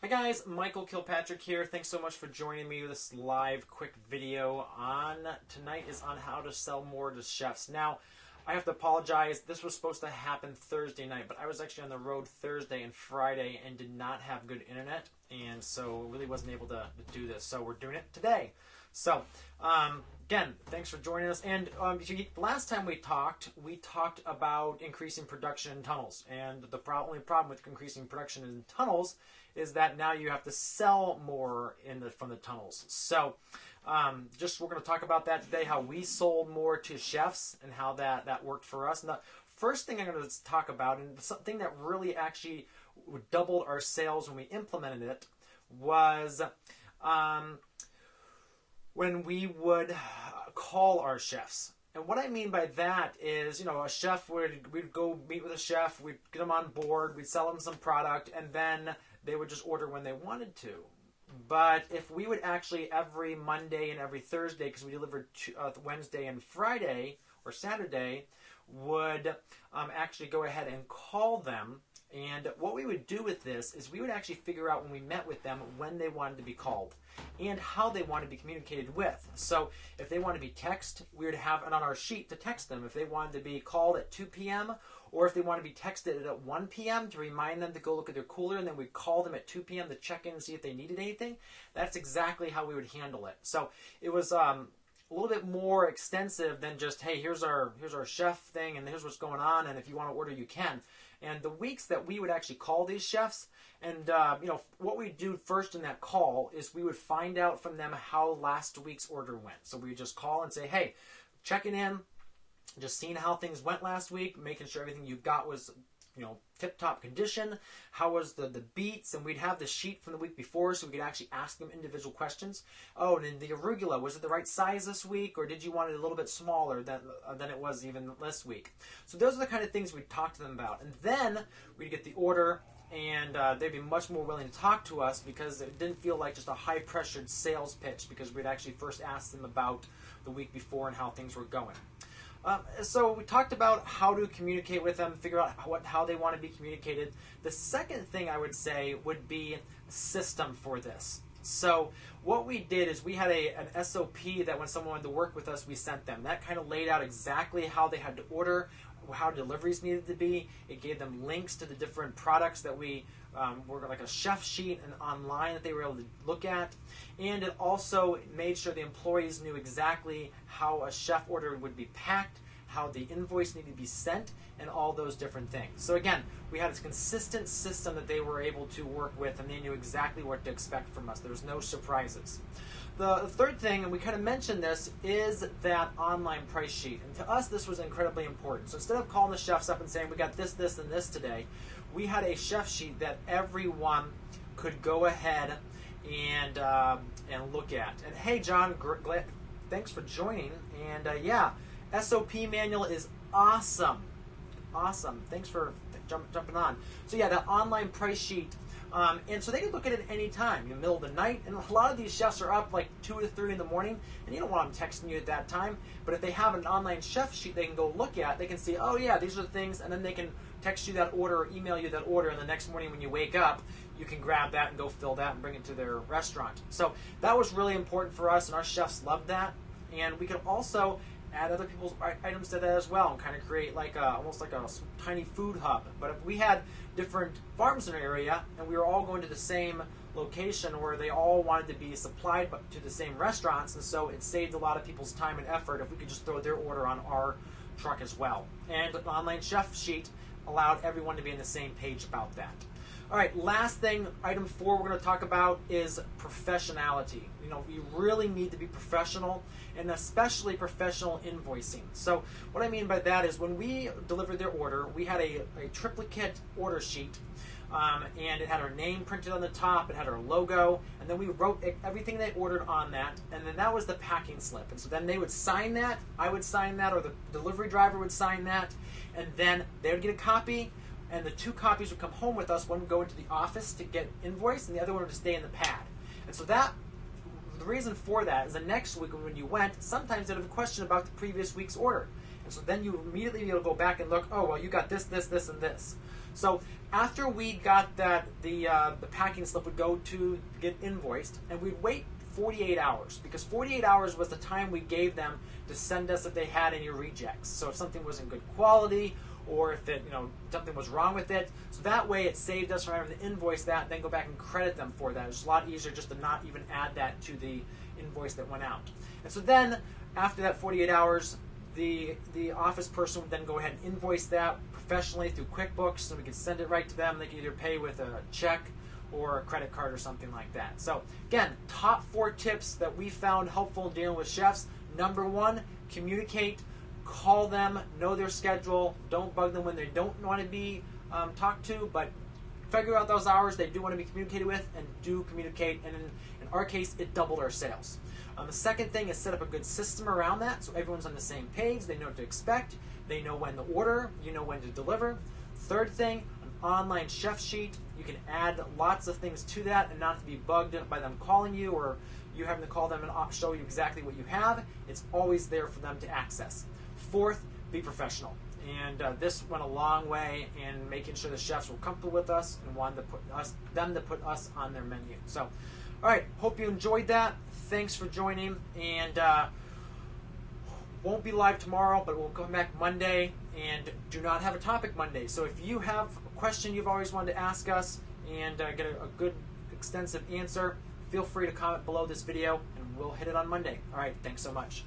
Hi guys, Michael Kilpatrick here. Thanks so much for joining me with this live quick video on tonight is on how to sell more to chefs. Now, I have to apologize. This was supposed to happen Thursday night, but I was actually on the road Thursday and Friday and did not have good internet, and so really wasn't able to do this. So we're doing it today. So, again, thanks for joining us. And last time we talked about increasing production in tunnels. And the only problem with increasing production in tunnels is that now you have to sell more from the tunnels. So we're going to talk about that today, how we sold more to chefs and how that worked for us. And the first thing I'm going to talk about, and something that really actually doubled our sales when we implemented it, was when we would call our chefs. And what I mean by that is, a chef we'd go meet with a chef, we'd get them on board, we'd sell them some product, and then they would just order when they wanted to. But if we would actually every Monday and every Thursday, because we delivered Wednesday and Friday or Saturday, would actually go ahead and call them. And what we would do with this is we would actually figure out when we met with them when they wanted to be called and how they wanted to be communicated with. So if they wanted to be texted, we would have it on our sheet to text them. If they wanted to be called at 2 p.m. or if they wanted to be texted at 1 p.m. to remind them to go look at their cooler, and then we'd call them at 2 p.m. to check in and see if they needed anything, that's exactly how we would handle it. So it was a little bit more extensive than just, hey, here's our chef thing and here's what's going on, and if you want to order, you can. And the weeks that we would actually call these chefs, and what we do first in that call is we would find out from them how last week's order went. So we would just call and say, hey, checking in, just seeing how things went last week, making sure everything you got was tip-top condition. How was the beets? And we'd have the sheet from the week before so we could actually ask them individual questions. Oh, and the arugula, was it the right size this week, or did you want it a little bit smaller than it was even this week? So those are the kind of things we'd talk to them about. And then we'd get the order, and they'd be much more willing to talk to us because it didn't feel like just a high-pressured sales pitch, because we'd actually first ask them about the week before and how things were going. So we talked about how to communicate with them, figure out how they want to be communicated. The second thing I would say would be a system for this. So what we did is we had an SOP that when someone wanted to work with us, we sent them. That kind of laid out exactly how they had to order, how deliveries needed to be. It gave them links to the different products that we were like a chef sheet and online that they were able to look at. And it also made sure the employees knew exactly how a chef order would be packed, how the invoice needed to be sent, and all those different things. So again, we had a consistent system that they were able to work with, and they knew exactly what to expect from us. There was no surprises. The third thing, and we kind of mentioned this, is that online price sheet. And to us, this was incredibly important. So instead of calling the chefs up and saying, we got this, this, and this today, we had a chef sheet that everyone could go ahead and look at. And hey, John, thanks for joining. And yeah, SOP manual is awesome. Awesome. Thanks for jumping on. So yeah, that online price sheet. And so they can look at it any time, in the middle of the night. And a lot of these chefs are up like 2 to 3 in the morning, and you don't want them texting you at that time. But if they have an online chef sheet they can go look at, they can see, oh yeah, these are the things, and then they can text you that order or email you that order, and the next morning when you wake up, you can grab that and go fill that and bring it to their restaurant. So that was really important for us, and our chefs loved that. And we could also add other people's items to that as well and kind of create like almost like a tiny food hub. But if we had different farms in our area and we were all going to the same location where they all wanted to be supplied to the same restaurants, and so it saved a lot of people's time and effort if we could just throw their order on our truck as well. And the online chef sheet allowed everyone to be on the same page about that. All right, last thing, item 4 we're going to talk about is professionality. You really need to be professional, and especially professional invoicing. So what I mean by that is when we delivered their order, we had a triplicate order sheet, and it had our name printed on the top, it had our logo, and then we wrote everything they ordered on that, and then that was the packing slip. And so then they would sign that, I would sign that, or the delivery driver would sign that, and then they would get a copy, and the 2 copies would come home with us. One would go into the office to get invoiced, and the other one would stay in the pad. And so the reason for that is the next week when you went, sometimes they'd have a question about the previous week's order. And so then you immediately be able to go back and look, oh, well, you got this, this, this, and this. So after we got that, the packing slip would go to get invoiced, and we'd wait 48 hours, because 48 hours was the time we gave them to send us if they had any rejects. So if something wasn't good quality, or if it, something was wrong with it. So that way it saved us from having to invoice that, then go back and credit them for that. It's a lot easier just to not even add that to the invoice that went out. And so then, after that 48 hours, the office person would then go ahead and invoice that professionally through QuickBooks, so we could send it right to them. They could either pay with a check or a credit card or something like that. So again, top 4 tips that we found helpful in dealing with chefs. Number 1, communicate. Call them, know their schedule. Don't bug them when they don't want to be talked to, but figure out those hours they do want to be communicated with, and do communicate. And in our case, it doubled our sales. The second thing is set up a good system around that, so everyone's on the same page. They know what to expect. They know when to order. You know when to deliver. Third thing, an online chef sheet. You can add lots of things to that and not to be bugged by them calling you, or you having to call them and show you exactly what you have. It's always there for them to access. Fourth, be professional. And this went a long way in making sure the chefs were comfortable with us and wanted to put us on their menu. So, all right, hope you enjoyed that. Thanks for joining, and won't be live tomorrow, but we'll come back Monday, and do not have a topic Monday. So if you have a question you've always wanted to ask us and get a good extensive answer, feel free to comment below this video, and we'll hit it on Monday. All right, thanks so much.